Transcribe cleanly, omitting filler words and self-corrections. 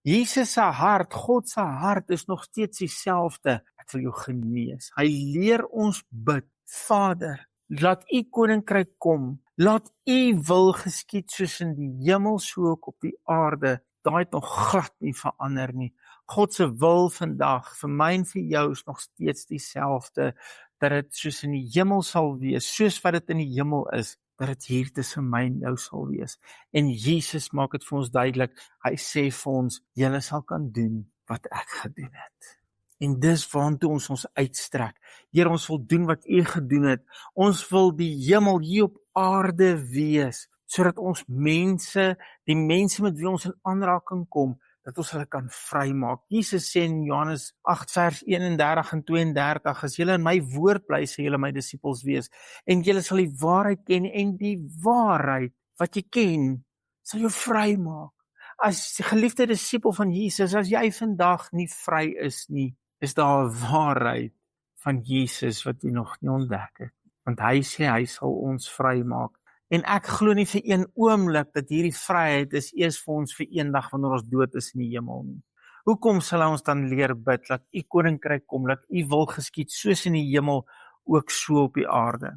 Jesus se hart, God se hart is nog steeds dieselfde. Ek wil jou genees. Hy leer ons bid. Vader, laat u koninkryk kom. Laat u wil geskied soos in die hemel so ook op die aarde. Daai het nog glad nie verander nie. God se wil vandag vir my en vir jou is nog steeds dieselfde, dat dit soos in die hemel sal wees, soos wat dit in die hemel is, dat dit hier tussen my en jou sal wees. En Jesus maak dit vir ons duidelik. Hy sê vir ons, julle sal kan doen wat ek gedoen het. En dis waantoe ons uitstrek. Here, ons wil doen wat u gedoen het. Ons wil die hemel hier op aarde wees, sodat ons mense, die mense met wie ons in aanraking kom, dat ons hulle kan vrymaak. Jesus sê in Johannes 8 vers 31 en 32, as julle in my woord bly, sê julle my disippels wees, en julle sal die waarheid ken, en die waarheid wat jy ken, sal jou vrymaak. As geliefde disipel van Jesus, as jy vandag nie vry is nie, is daar 'n waarheid van Jesus wat jy nog nie ontdek het. Want hy sê hy sal ons vrymaak. En ek glo nie vir een oomblik dat hierdie vryheid is eers vir ons vir eendag wanneer ons dood is in die hemel nie. Hoekom sal ons dan leer bid, dat u koninkryk kom, dat u wil geskied soos in die hemel, ook so op die aarde?